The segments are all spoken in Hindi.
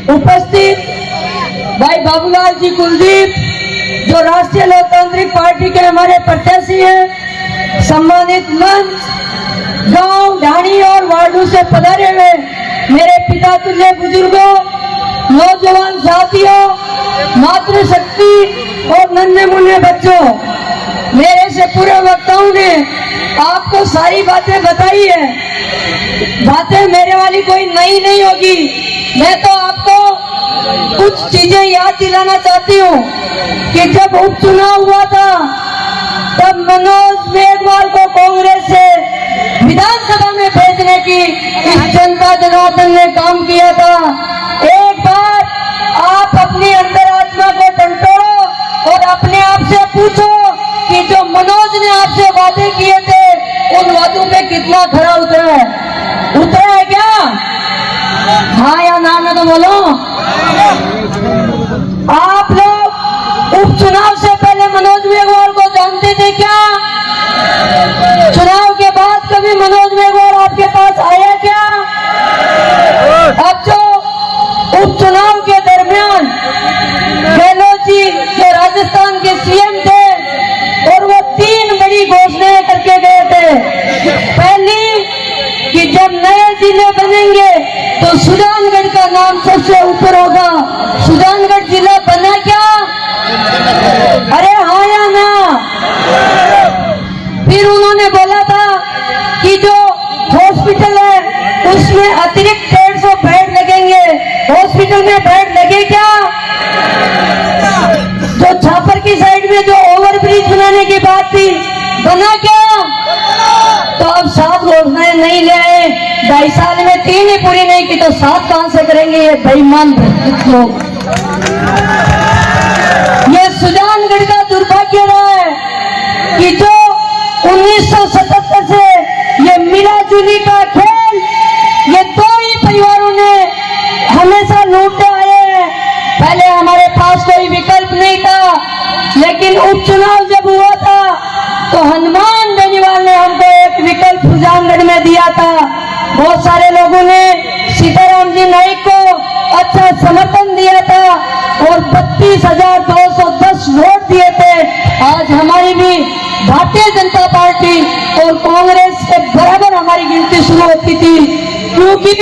उपस्थित भाई बाबूलाल जी कुलदीप जो राष्ट्रीय लोकतांत्रिक पार्टी के हमारे प्रत्याशी हैं, सम्मानित मंच, गांव, ढाणी और वार्डों से पधारे हुए मेरे पिता तुल्य बुजुर्गों, नौजवान साथियों, मातृशक्ति और नन्हे मुन्ने बच्चों, मेरे से पूर्व वक्ताओं ने आपको सारी बातें बताई है। बातें मेरे वाली कोई नई नहीं होगी। मैं तो आपको कुछ चीजें याद दिलाना चाहती हूँ कि जब उपचुनाव हुआ था तब मनोज मेघवाल को कांग्रेस से विधानसभा में भेजने की इस जनता जनार्दन ने काम किया था। एक बार आप अपनी अंतरात्मा को टंटोड़ो और अपने आप से पूछो कि जो मनोज ने आपसे वादे किए थे उन वादों पे कितना खरा उतरा है क्या? हाँ या ना में तो बोलो। आप लोग उपचुनाव से पहले मनोज मेघवाल को जानते थे क्या? चुनाव के बाद कभी मनोज मेघवाल आपके पास आया क्या? अब जो उपचुनाव के दरमियान गहलोत जी जो राजस्थान के सीएम थे और वो 3 बड़ी घोषणाएं करके गए थे। पहली कि जब नए जिले बनेंगे तो सुजानगढ़ का नाम सबसे ऊपर होगा। सुजानगढ़ जिला बना क्या? अरे हाँ या ना? फिर उन्होंने बोला था कि जो हॉस्पिटल है उसमें अतिरिक्त 150 बेड लगेंगे। हॉस्पिटल में बेड लगे क्या? जो छापर की साइड में जो ओवरब्रिज बनाने की बात थी, बना क्या? तो अब 7 घोषणाएं नहीं ले आए, 2.5 साल में 3 ही पूरी नहीं की तो 7 कहां से करेंगे ये बेईमान लोग? ये सुजानगढ़ का दुर्भाग्य रहा है कि जो 1977 से ये मिला जुली का खेल ये 2 ही परिवारों ने हमेशा लूटते आए हैं। पहले हमारे पास कोई विकल्प नहीं था, लेकिन उपचुनाव जब हुआ था तो हनुमान बेनीवाल ने हमको एक विकल्प सुजानगढ़ में दिया था। बहुत सारे लोगों ने सीताराम जी नाइक को अच्छा समर्थन दिया था और 32,210 वोट दिए थे। आज हमारी भी भारतीय जनता पार्टी और कांग्रेस के बराबर हमारी गिनती शुरू होती थी, क्योंकि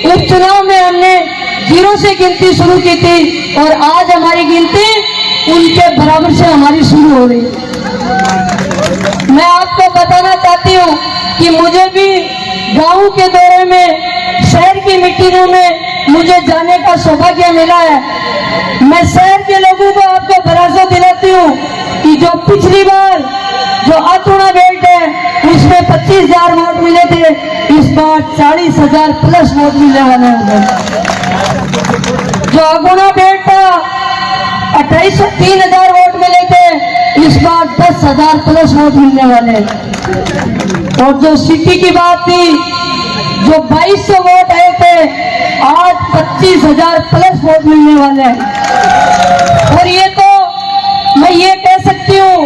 उपचुनाव में हमने 0 से गिनती शुरू की थी और आज हमारी गिनती उनके बराबर से हमारी शुरू हो रही है। मैं आपको बताना चाहती हूँ कि मुझे भी गांव के दौरे में, शहर की मीटिंगों में मुझे जाने का सौभाग्य मिला है। मैं शहर के लोगों को आपको भरोसा दिलाती हूँ कि जो पिछली बार जो अतुणा बेल्ट है उसमें 25,000 वोट मिले थे, इस बार 40,000 प्लस वोट मिलने वाले होंगे। जो अगुणा बेल्ट था 3,000 वोट मिले थे, इस बार 10,000 प्लस वोट मिलने वाले। और जो सिटी की बात थी, जो 2,200 वोट आए थे, आज 25,000 प्लस वोट मिलने वाले हैं। और ये तो मैं ये कह सकती हूँ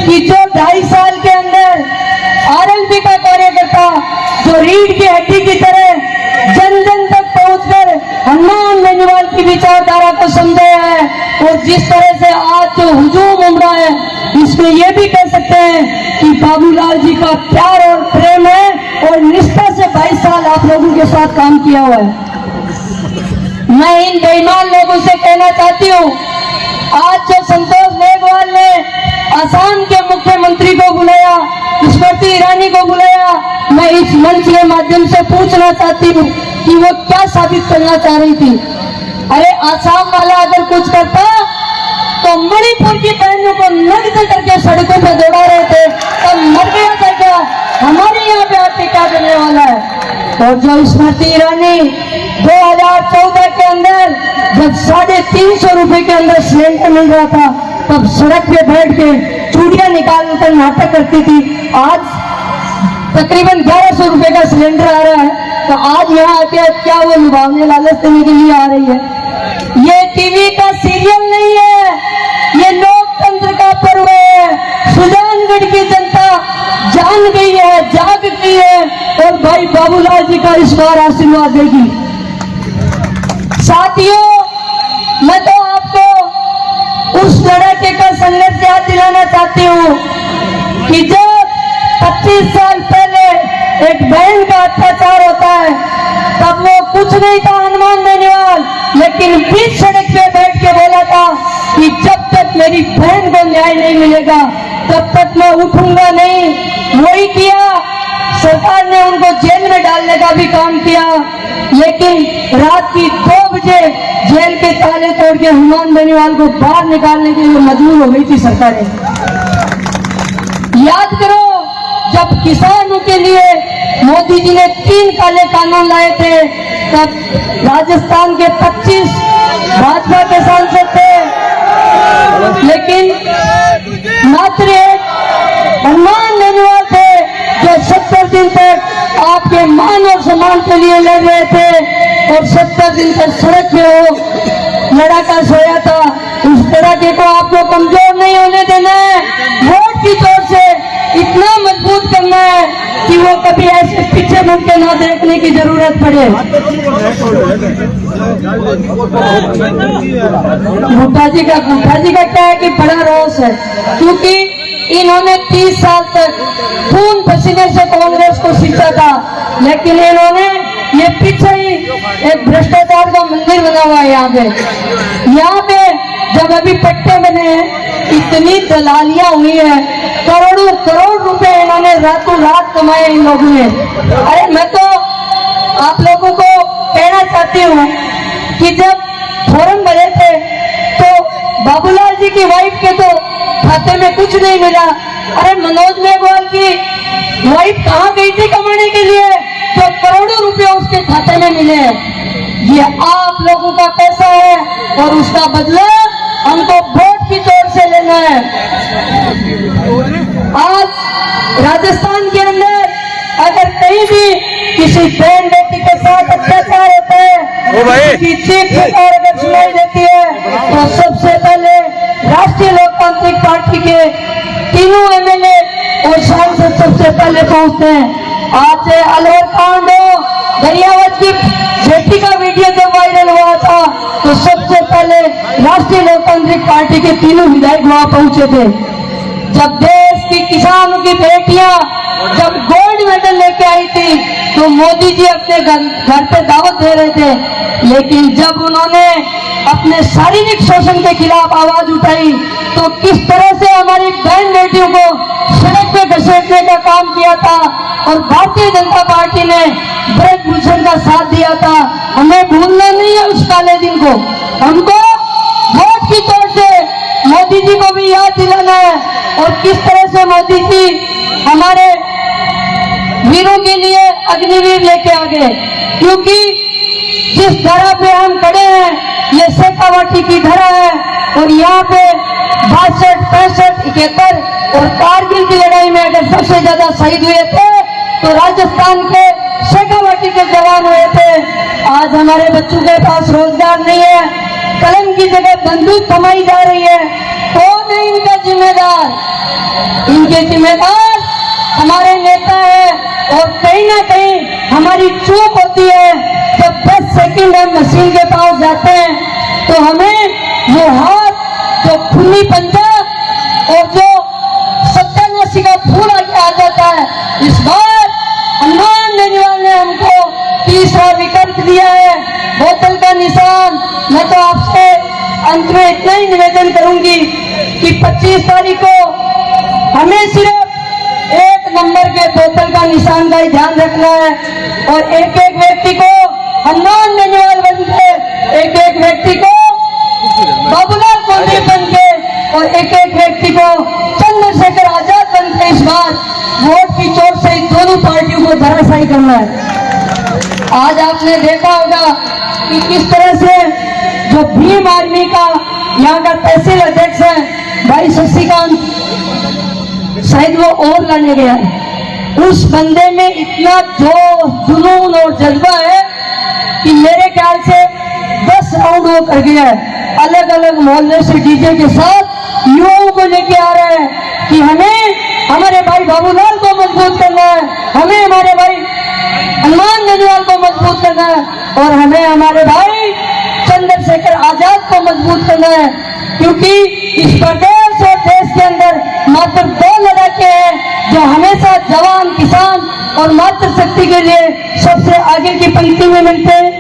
कि जो 2.5 साल के अंदर आरएलपी का कार्यकर्ता जो रीढ़ की हड्डी की तरह जन जन तक पहुंचकर हनुमान बेनीवाल की विचारधारा को समझाया है और जिस तरह से आज जो हुजूम उमड़ा है, इसमें यह भी कह सकते हैं कि बाबूलाल जी का प्यार और प्रेम है और निष्ठा से 22 साल आप लोगों के साथ काम किया हुआ है। मैं इन बेईमान लोगों से कहना चाहती हूँ, आज जो संतोष मेघवाल ने असम के मुख्यमंत्री को बुलाया, स्मृति ईरानी को बुलाया, मैं इस मंच के माध्यम से पूछना चाहती हूँ कि वो क्या साबित करना चाह रही थी? अरे असम वाला अगर कुछ करता तो मणिपुर की बहनों को नग्न करके सड़कों पर दौड़ा रहे थे, तब मर गया था क्या? हमारे यहाँ पे आके क्या करने वाला है? और जो स्मृति ईरानी 2014 के अंदर जब 350 रुपए के अंदर सिलेंडर मिल रहा था, तब सड़क पे बैठ के चूड़ियां निकाल कर नाटक करती थी। आज तकरीबन 1100 रुपए का सिलेंडर आ रहा है, तो आज यहाँ आके क्या वो लुभावने लालच देने के लिए आ रही है? ये टीवी का सीरियल नहीं है, ये लोकतंत्र का पर्व है। सुजानगढ़ की जनता जान गई है, जाग गई है और भाई बाबूलाल जी का इस बार आशीर्वाद देगी। साथियों, चाहती हूँ कि जब 25 साल पहले एक बहन का अत्याचार होता है तब वो कुछ नहीं था हनुमान बेनीवाल, लेकिन बीच सड़क पे बैठ के बोला था कि जब तक मेरी बहन को न्याय नहीं मिलेगा तब तक मैं उठूंगा नहीं। वही किया, सरकार ने उनको जेल में डालने का भी काम किया, लेकिन रात की 2 बजे जेल के ताले तोड़ के हनुमान बेनीवाल को बाहर निकालने के लिए मजबूर हो गई थी सरकारें। याद करो, जब किसानों के लिए मोदी जी ने 3 काले कानून लाए थे तब राजस्थान के 25 भाजपा के सांसद थे, लेकिन मात्र एक हनुमान बेनीवाल थे जो 70 दिन तक आपके मान और सम्मान के लिए लड़ रहे थे और 70 दिन तक सड़क पे वो लड़ाका सोया था। उस तरह को आपको कमजोर नहीं होने देना है, वोट की तौर से इतना मजबूत करना है कि वो कभी ऐसे पीछे मुड़ के ना देखने की जरूरत पड़े। भुट्टा जी का क्या है कि बड़ा रोष है, क्योंकि इन्होंने 30 साल तक खून पसीने से कांग्रेस को सींचा था, लेकिन इन्होंने ये पीछे ही एक भ्रष्टाचार का मंदिर बना हुआ है। यहाँ पे जब अभी पट्टे बने हैं, इतनी दलालियां हुई है, करोड़ों करोड़ रुपए इन्होंने रातों रात कमाए इन लोगों ने। अरे मैं तो आप लोगों को कहना चाहती हूँ कि जब फॉर्म भरे थे तो बाबूलाल जी की वाइफ के तो खाते में कुछ नहीं मिला। अरे मनोज मेघवाल की वाइफ कहाँ गई थी कमाने के लिए तो करोड़ों रुपए उसके खाते में मिले। ये आप लोगों का पैसा है और उसका बदला हमको वोट की तौर से लेना है। आज राजस्थान के अंदर अगर कहीं भी किसी बहन बेटी के साथ अत्याचार होता है, किसी चीख पुकार अगर सुनाई देती है तो सबसे पहले राष्ट्रीय लोकतांत्रिक पार्टी के तीनों एमएलए और सांसद सबसे पहले पहुंचते हैं। आज से अलवर कांड हो, दरियावत की बेटी का वीडियो जब वायरल हुआ था तो सबसे पहले राष्ट्रीय लोकतांत्रिक पार्टी के तीनों विधायक वहां पहुंचे थे। जब देश की किसानों की बेटियां जब गोल्ड मेडल लेके आई थी तो मोदी जी अपने घर पे दावत दे रहे थे, लेकिन जब उन्होंने अपने शारीरिक शोषण के खिलाफ आवाज उठाई तो किस तरह से हमारी बहन बेटियों को सड़क पे घसीटने का काम किया था और भारतीय जनता पार्टी ने ब्रजभूषण का साथ दिया था। हमें भूलना नहीं है उस काले दिन को, हमको वोट की तौर से मोदी जी को भी याद दिलाना है और किस तरह से मोदी जी हमारे वीरों के लिए अग्निवीर लेके आ गए। क्योंकि जिस धरा पे हम खड़े हैं ये शेखावाटी की धरा है और यहाँ पे 62, 65, 71 और कारगिल की लड़ाई में अगर सबसे ज्यादा शहीद हुए थे तो राजस्थान के शेखावाटी के जवान हुए थे। आज हमारे बच्चों के पास रोजगार नहीं है, कलम की जगह बंदूक थमाई जा रही है। कौन है इनका जिम्मेदार? इनके जिम्मेदार हमारे नेता है और कहीं ना कहीं हमारी चूक होती है। जब 10 सेकंड हम मशीन के पास जाते हैं तो हमें वो हाथ जो खूनी पंजा और जो सत्यानाशी का फूल आगे आ जाता है। इस बार हनुमान बेनीवाल ने हमको तीसरा विकल्प दिया है, बोतल का निशान। मैं तो आपसे अंत में इतना ही निवेदन करूंगी कि 25 तारीख को हमें सिर्फ 1 नंबर के बोतल का निशान का ही ध्यान रखना है और एक एक व्यक्ति को हनुमान बेनीवाल बन के, एक एक व्यक्ति को बाबूलाल कोंडे बन के और एक एक व्यक्ति को चंद्रशेखर आजाद बन के इस बार वोट की चोट से इन दोनों पार्टियों को धराशायी करना है। आज आपने देखा होगा कि किस तरह से जो भीम आर्मी का यहाँ का तहसील अध्यक्ष है भाई शशिकांत, शायद वो और लाने गया, उस बंदे में इतना जोश, जुनून और जज्बा है कि मेरे ख्याल से 10 राउंड वो कर गया है। अलग अलग मोहल्ले से डीजे के साथ युवाओं को लेके आ रहे हैं कि हमें हमारे भाई बाबूलाल को मजबूत करना है, हमें हमारे भाई हनुमान बेनीवाल को मजबूत करना है और हमें हमारे भाई चंद्रशेखर आजाद को मजबूत करना है। क्योंकि इस प्रदेश देश और देश के अंदर मात्र 2 लड़ाके हैं जो हमेशा जवान, किसान और मातृशक्ति के लिए सबसे आगे की पंक्ति में मिलते हैं।